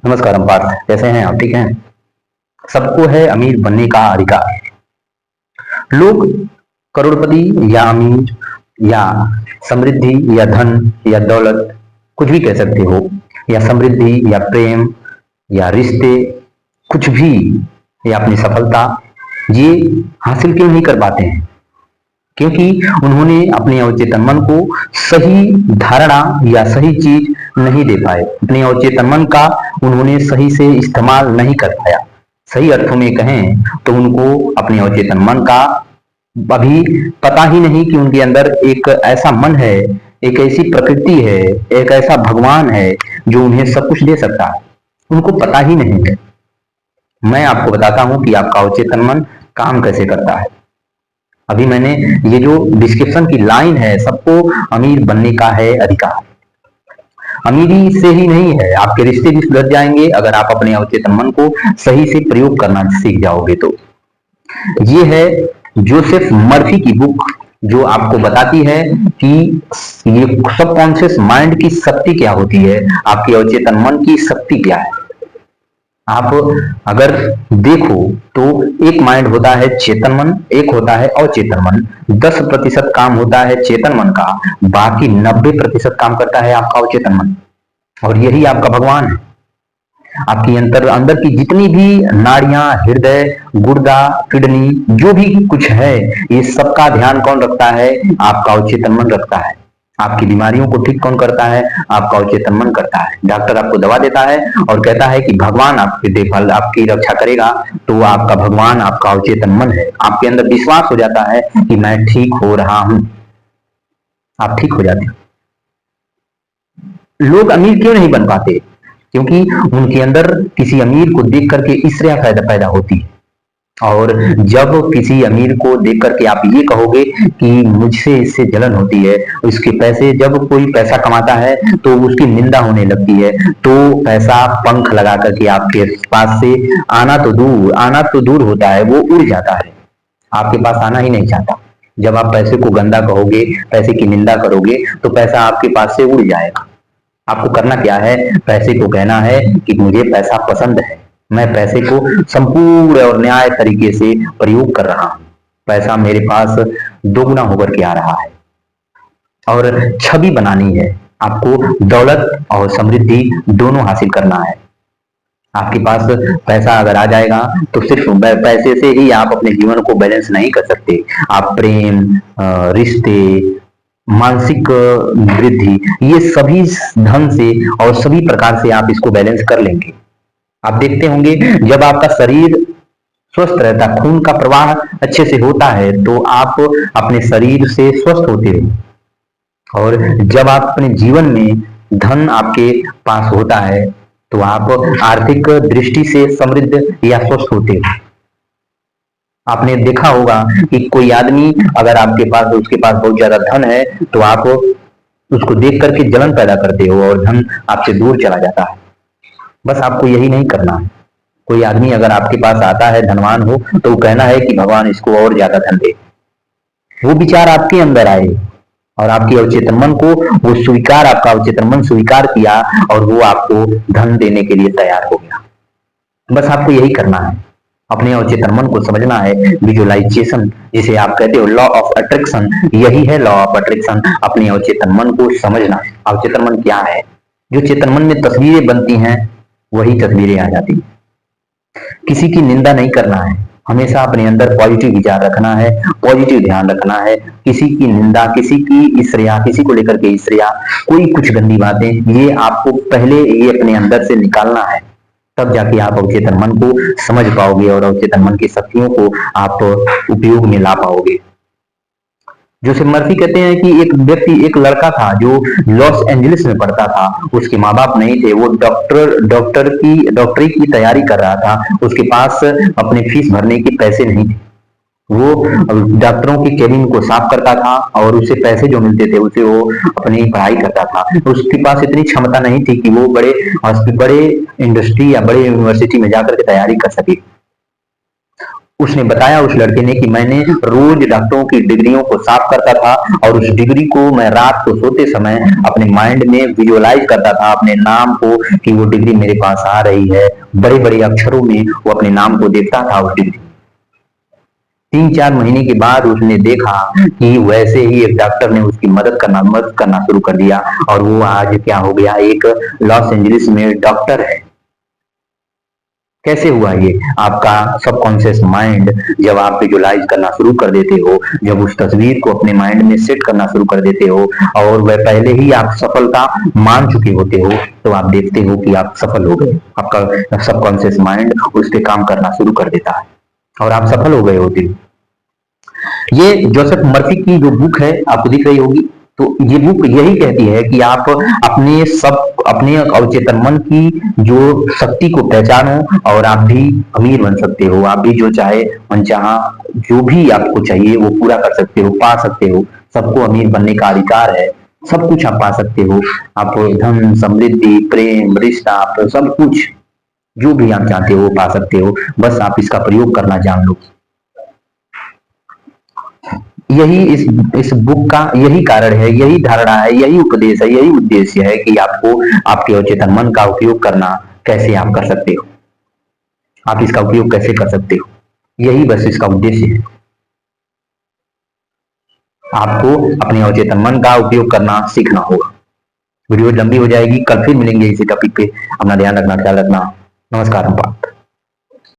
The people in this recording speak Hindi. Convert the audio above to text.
नमस्कार पार्थ, कैसे हैं आप? ठीक हैं? सबको है अमीर बनने का अधिकार। लोग करोड़पति या अमीर या समृद्धि या धन या दौलत, कुछ भी कह सकते हो, या समृद्धि या प्रेम या रिश्ते, कुछ भी, या अपनी सफलता, ये हासिल क्यों नहीं कर पाते हैं? क्योंकि उन्होंने अपने अवचेतन मन को सही धारणा या सही चीज नहीं दे पाए। अपने अवचेतन मन का उन्होंने सही से इस्तेमाल नहीं कर पाया। सही अर्थों में कहें तो उनको अपने अवचेतन मन का अभी पता ही नहीं कि उनके अंदर एक ऐसा मन है, एक ऐसी प्रकृति है, एक ऐसा भगवान है जो उन्हें सब कुछ दे सकता है। उनको पता ही नहीं है। मैं आपको बताता हूं कि आपका अवचेतन मन काम कैसे करता है। अभी मैंने ये जो डिस्क्रिप्शन की लाइन है, सबको अमीर बनने का है अधिकार। अमीरी से ही नहीं है, आपके रिश्ते भी सुधर जाएंगे अगर आप अपने अवचेतन मन को सही से प्रयोग करना सीख जाओगे तो। ये है जोसेफ मर्फी की बुक, जो आपको बताती है कि ये सबकॉन्शियस माइंड की शक्ति क्या होती है, आपके अवचेतन मन की शक्ति क्या है। आप अगर देखो तो एक माइंड होता है चेतन मन, एक होता है अवचेतन मन। 10% काम होता है चेतन मन का, बाकी 90% काम करता है आपका अवचेतन मन। और यही आपका भगवान है। आपकी अंदर की जितनी भी नाड़ियां, हृदय, गुर्दा, किडनी, जो भी कुछ है, ये सबका ध्यान कौन रखता है? आपका अवचेतन मन रखता है। आपकी बीमारियों को ठीक कौन करता है? आपका अवचेतन मन करता है। डॉक्टर आपको दवा देता है और कहता है कि भगवान आपकी देखभाल, आपकी रक्षा करेगा, तो आपका भगवान आपका अवचेतन मन है। आपके अंदर विश्वास हो जाता है कि मैं ठीक हो रहा हूं, आप ठीक हो जाते हो। लोग अमीर क्यों नहीं बन पाते? क्योंकि उनके अंदर किसी अमीर को देख करके ईर्ष्या पैदा होती है। और जब किसी अमीर को देख करके आप ये कहोगे कि मुझसे इससे जलन होती है, उसके पैसे, जब कोई पैसा कमाता है तो उसकी निंदा होने लगती है, तो पैसा पंख लगा करके आपके पास से आना तो दूर होता है, वो उड़ जाता है, आपके पास आना ही नहीं चाहता। जब आप पैसे को गंदा कहोगे, पैसे की निंदा करोगे, तो पैसा आपके पास से उड़ जाएगा। आपको करना क्या है? पैसे को कहना है कि मुझे पैसा पसंद है, मैं पैसे को संपूर्ण और न्याय तरीके से प्रयोग कर रहा हूं, पैसा मेरे पास दोगुना होकर के आ रहा है। और छवि बनानी है आपको, दौलत और समृद्धि दोनों हासिल करना है। आपके पास पैसा अगर आ जाएगा तो सिर्फ पैसे से ही आप अपने जीवन को बैलेंस नहीं कर सकते। आप प्रेम, रिश्ते, मानसिक वृद्धि, ये सभी धन से और सभी प्रकार से आप इसको बैलेंस कर लेंगे। आप देखते होंगे जब आपका शरीर स्वस्थ रहता, खून का प्रवाह अच्छे से होता है, तो आप अपने शरीर से स्वस्थ होते हो। और जब आप अपने जीवन में धन आपके पास होता है तो आप आर्थिक दृष्टि से समृद्ध या स्वस्थ होते हो। आपने देखा होगा कि कोई आदमी अगर आपके पास, उसके पास बहुत ज्यादा धन है, तो आप उसको देख करके जलन पैदा करते हो और धन आपसे दूर चला जाता है। बस आपको यही नहीं करना है। कोई आदमी अगर आपके पास आता है, धनवान हो, तो कहना है कि भगवान इसको और ज्यादा धन दे। वो विचार आपके अंदर आए और आपके अवचेतन मन को वो स्वीकार, आपका अवचेतन मन स्वीकार किया और वो आपको धन देने के लिए तैयार हो गया। बस आपको यही करना है, अपने अवचेतन मन को समझना है। विजुअलाइजेशन जिसे आप कहते हो लॉ ऑफ अट्रैक्शन, यही है लॉ ऑफ अट्रैक्शन। अपने अवचेतन मन को समझना। अवचेतन मन क्या है? जो चेतन मन में तस्वीरें बनती हैं, वही तस्वीरें आ जाती हैं। किसी की निंदा नहीं करना है, हमेशा अपने अंदर पॉजिटिव विचार रखना है, पॉजिटिव ध्यान रखना है। किसी की निंदा, किसी की ईर्ष्या, किसी को लेकर के ईर्ष्या, कोई कुछ गंदी बातें, ये आपको पहले ये अपने अंदर से निकालना है, तब जाके आप अवचेतन मन को समझ पाओगे और अवचेतन मन की शक्तियों को आप उपयोग में ला पाओगे। जोसेफ मर्फी कहते हैं कि एक व्यक्ति, एक लड़का था जो लॉस एंजलिस में पढ़ता था। उसके माँ बाप नहीं थे, वो डॉक्टरी की तैयारी कर रहा था। उसके पास अपने फीस भरने के पैसे नहीं थे। वो डॉक्टरों की केबिन को साफ करता था और उसे पैसे जो मिलते थे उसे वो अपनी पढ़ाई करता था। उसके पास इतनी क्षमता नहीं थी कि वो बड़े इंडस्ट्री या बड़े यूनिवर्सिटी में जाकर के तैयारी कर सके। उसने बताया उस लड़के ने कि मैंने रोज डॉक्टरों की डिग्रियों को साफ करता था और उस डिग्री को मैं रात को सोते समय अपने माइंड में विजुअलाइज करता था अपने नाम को कि वो डिग्री मेरे पास आ रही है। बड़े बड़े अक्षरों में वो अपने नाम को देखता था उस डिग्री। 3-4 महीने के बाद उसने देखा कि वैसे ही एक डॉक्टर ने उसकी मदद करना शुरू कर दिया और वो आज क्या हो गया, एक लॉस एंजलिस में डॉक्टर है। कैसे हुआ ये? आपका सबकॉन्शियस माइंड जब आप विजुअलाइज करना शुरू कर देते हो, जब उस तस्वीर को अपने माइंड में सेट करना शुरू कर देते हो और वह पहले ही आप सफलता मान चुके होते हो, तो आप देखते हो कि आप सफल हो गए। आपका सबकॉन्शियस माइंड उस पर काम करना शुरू कर देता है और आप सफल हो गए होते हो। ये जोसेफ मर्फी की जो बुक है आपको दिख रही होगी, तो ये बुक यही कहती है कि आप अपने अवचेतन मन की जो शक्ति को पहचानो और आप भी अमीर बन सकते हो। आप भी जो चाहे मनचाहा जो भी आपको चाहिए वो पूरा कर सकते हो, पा सकते हो। सबको अमीर बनने का अधिकार है, सब कुछ आप पा सकते हो। आप धन, समृद्धि, प्रेम, रिश्ता, सब कुछ जो भी आप चाहते हो वो पा सकते हो, बस आप इसका प्रयोग करना जान लो। यही इस बुक का यही कारण है, यही धारणा है, यही उपदेश है, यही उद्देश्य है कि आपको आपके अवचेतन मन का उपयोग करना कैसे आप कर सकते हो, आप इसका उपयोग कैसे कर सकते हो, यही बस इसका उद्देश्य है। आपको अपने अवचेतन मन का उपयोग करना सीखना होगा। वीडियो लंबी हो जाएगी, कल फिर मिलेंगे इसी टॉपिक पे। अपना ध्यान रखना, ख्याल रखना। नमस्कार।